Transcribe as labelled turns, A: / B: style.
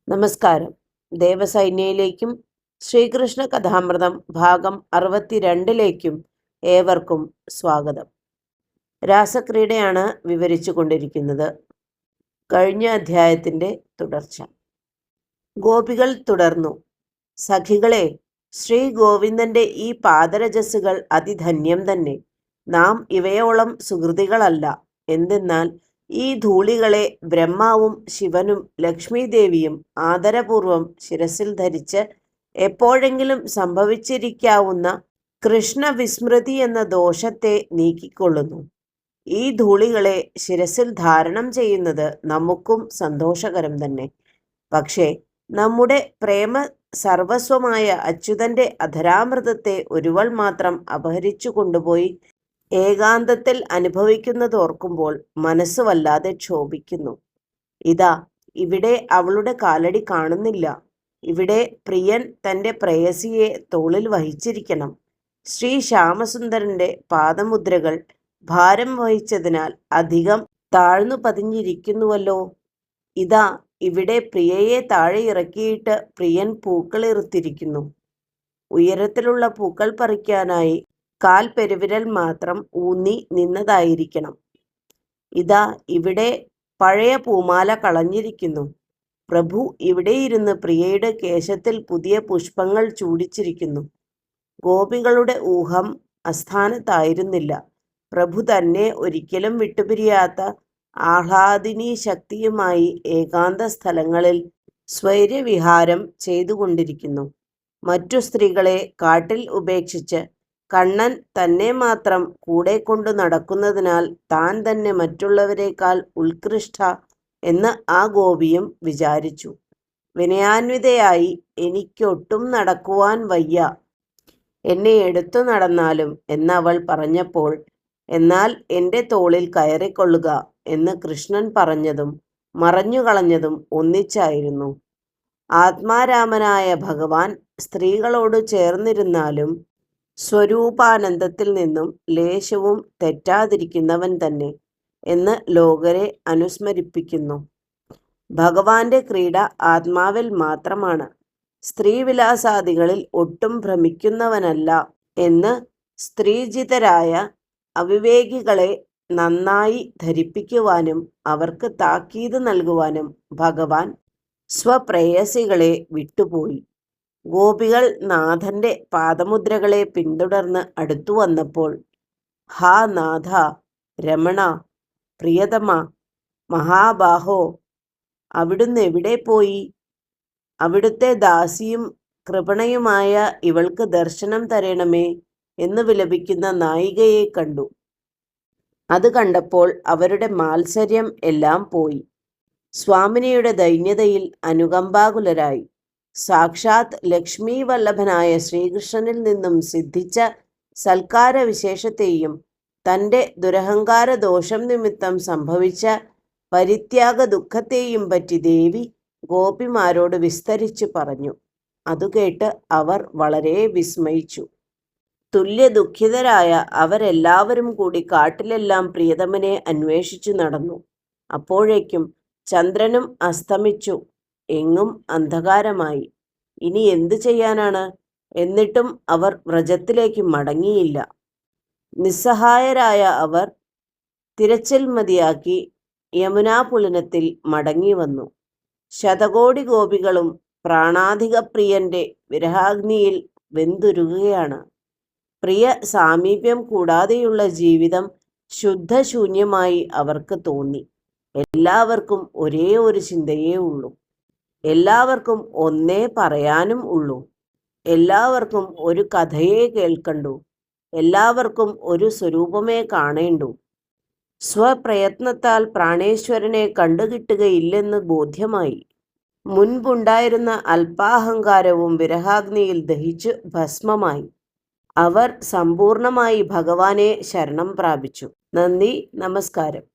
A: നമസ്കാരം. ദേവസൈന്യയിലേക്കും ശ്രീകൃഷ്ണ കഥാമൃതം ഭാഗം 62ലേക്കും ഏവർക്കും സ്വാഗതം. രാസക്രീഡയാണ് വിവരിച്ചു കൊണ്ടിരിക്കുന്നത്. കഴിഞ്ഞ അധ്യായത്തിൻ്റെ തുടർച്ച. ഗോപികൾ തുടർന്നു. സഖികളെ, ശ്രീ ഗോവിന്ദന്റെ ഈ പാദരജസ്സുകൾ അതിധന്യം തന്നെ. നാം ഇവയോളം സുഹൃതികളല്ല. എന്തെന്നാൽ ഈ ധൂളികളെ ബ്രഹ്മാവും ശിവനും ലക്ഷ്മീദേവിയും ആദരപൂർവം ശിരസിൽ ധരിച്ച് എപ്പോഴെങ്കിലും സംഭവിച്ചിരിക്കാവുന്ന കൃഷ്ണവിസ്മൃതി എന്ന ദോഷത്തെ നീക്കിക്കൊള്ളുന്നു. ഈ ധൂളികളെ ശിരസിൽ ധാരണം ചെയ്യുന്നത് നമുക്കും സന്തോഷകരം തന്നെ. പക്ഷേ നമ്മുടെ പ്രേമ സർവസ്വമായ അച്യുതന്റെ അധരാമൃതത്തെ ഒരുവൾ മാത്രം അപഹരിച്ചു കൊണ്ടുപോയി ഏകാന്തത്തിൽ അനുഭവിക്കുന്നതോർക്കുമ്പോൾ മനസ്സ് വല്ലാതെ ക്ഷോഭിക്കുന്നു. ഇതാ ഇവിടെ അവളുടെ കാലടി കാണുന്നില്ല. ഇവിടെ പ്രിയൻ തൻ്റെ പ്രേയസിയെ തോളിൽ വഹിച്ചിരിക്കണം. ശ്രീ ശ്യാമസുന്ദരന്റെ പാദമുദ്രകൾ ഭാരം വഹിച്ചതിനാൽ അധികം താഴ്ന്നു പതിഞ്ഞിരിക്കുന്നുവല്ലോ. ഇതാ ഇവിടെ പ്രിയയെ താഴെ ഇറക്കിയിട്ട് പ്രിയൻ പൂക്കളിറുത്തിരിക്കുന്നു. ഉയരത്തിലുള്ള പൂക്കൾ പറിക്കാനായി കാൽ പെരുവിരൽ മാത്രം ഊന്നി നിന്നതായിരിക്കണം. ഇതാ ഇവിടെ പഴയ പൂമാല കളഞ്ഞിരിക്കുന്നു. പ്രഭു ഇവിടെ ഇരുന്ന് പ്രിയയുടെ കേശത്തിൽ പുതിയ പുഷ്പങ്ങൾ ചൂടിച്ചിരിക്കുന്നു. ഗോപികളുടെ ഊഹം അസ്ഥാനത്തായിരുന്നില്ല. പ്രഭു തന്നെ ഒരിക്കലും വിട്ടുപിരിയാത്ത ആഹ്ലാദിനീ ശക്തിയുമായി ഏകാന്ത സ്ഥലങ്ങളിൽ സ്വൈര്യവിഹാരം ചെയ്തുകൊണ്ടിരിക്കുന്നു. മറ്റു സ്ത്രീകളെ കാട്ടിൽ ഉപേക്ഷിച്ച് കണ്ണൻ തന്നെ മാത്രം കൂടെ കൊണ്ടു നടക്കുന്നതിനാൽ താൻ തന്നെ മറ്റുള്ളവരെക്കാൾ ഉത്കൃഷ്ട എന്ന് ആ ഗോപിയും വിചാരിച്ചു. വിനയാന്വിതയായി, എനിക്കൊട്ടും നടക്കുവാൻ വയ്യ, എന്നെ എടുത്തു നടന്നാലും എന്നവൾ പറഞ്ഞപ്പോൾ, എന്നാൽ എൻ്റെ തോളിൽ കയറിക്കൊള്ളുക എന്ന് കൃഷ്ണൻ പറഞ്ഞതും മറഞ്ഞുകളഞ്ഞതും ഒന്നിച്ചായിരുന്നു. ആത്മാരാമനായ ഭഗവാൻ സ്ത്രീകളോട് ചേർന്നിരുന്നാലും സ്വരൂപാനന്ദത്തിൽ നിന്നും ലേശവും തെറ്റാതിരിക്കുന്നവൻ തന്നെ എന്ന് ലോകരെ അനുസ്മരിപ്പിക്കുന്നു. ഭഗവാന്റെ ക്രീഡ ആത്മാവിൽ മാത്രമാണ്, സ്ത്രീവിലാസാദികളിൽ ഒട്ടും ഭ്രമിക്കുന്നവനല്ല എന്ന് സ്ത്രീജിതരായ അവിവേകികളെ നന്നായി ധരിപ്പിക്കുവാനും അവർക്ക് താക്കീത് നൽകുവാനും ഭഗവാൻ സ്വപ്രേയസികളെ വിട്ടുപോയി. ഗോപികൾ നാഥന്റെ പാദമുദ്രകളെ പിന്തുടർന്ന് അടുത്തു വന്നപ്പോൾ, ഹാ നാഥ, രമണ, പ്രിയതമ, മഹാബാഹോ, അവിടുന്ന് എവിടെ പോയി? അവിടുത്തെ ദാസിയും കൃപണയുമായ ഇവൾക്ക് ദർശനം തരണമേ എന്ന് വിലപിക്കുന്ന നായികയെ കണ്ടു. അത് കണ്ടപ്പോൾ അവരുടെ മാത്സര്യം എല്ലാം പോയി. സ്വാമിനിയുടെ ദൈന്യതയിൽ അനുകമ്പാകുലരായി. സാക്ഷാത് ലക്ഷ്മീ വല്ലഭനായ ശ്രീകൃഷ്ണനിൽ നിന്നും സിദ്ധിച്ച സൽക്കാര വിശേഷത്തെയും തൻ്റെ ദുരഹങ്കാര ദോഷം നിമിത്തം സംഭവിച്ച പരിത്യാഗ ദുഃഖത്തെയും പറ്റി ദേവി ഗോപിമാരോട് വിസ്തരിച്ചു പറഞ്ഞു. അതുകേട്ട് അവർ വളരെ വിസ്മയിച്ചു. തുല്യ ദുഃഖിതരായ അവരെല്ലാവരും കൂടി കാട്ടിലെല്ലാം പ്രിയതമനെ അന്വേഷിച്ചു നടന്നു. അപ്പോഴേക്കും ചന്ദ്രനും അസ്തമിച്ചു. എങ്ങും അന്ധകാരമായി. ഇനി എന്തു ചെയ്യാനാണ്? എന്നിട്ടും അവർ വ്രജത്തിലേക്ക് മടങ്ങിയില്ല. നിസ്സഹായരായ അവർ തിരച്ചിൽ മതിയാക്കി യമുനാപുലനത്തിൽ മടങ്ങി വന്നു. ശതകോടി ഗോപികളും പ്രാണാധിക പ്രിയന്റെ വിരഹാഗ്നിയിൽ വെന്തുരുകുകയാണ്. പ്രിയ സാമീപ്യം കൂടാതെയുള്ള ജീവിതം ശുദ്ധശൂന്യമായി അവർക്ക് തോന്നി. എല്ലാവർക്കും ഒരേ ഒരു ചിന്തയേ ഉള്ളൂ. എല്ലാവർക്കും ഒന്നേ പറയാനും ഉള്ളൂ. എല്ലാവർക്കും ഒരു കഥയെ കേൾക്കണ്ടു. എല്ലാവർക്കും ഒരു സ്വരൂപമേ കാണേണ്ടു. സ്വപ്രയത്നത്താൽ പ്രാണേശ്വരനെ കണ്ടുകിട്ടുകയില്ലെന്ന് ബോധ്യമായി. മുൻപുണ്ടായിരുന്ന അല്പാഹങ്കാരവും വിരഹാഗ്നിയിൽ ദഹിച്ചു ഭസ്മമായി. അവർ സമ്പൂർണമായി ഭഗവാനെ ശരണം പ്രാപിച്ചു. നന്ദി, നമസ്കാരം.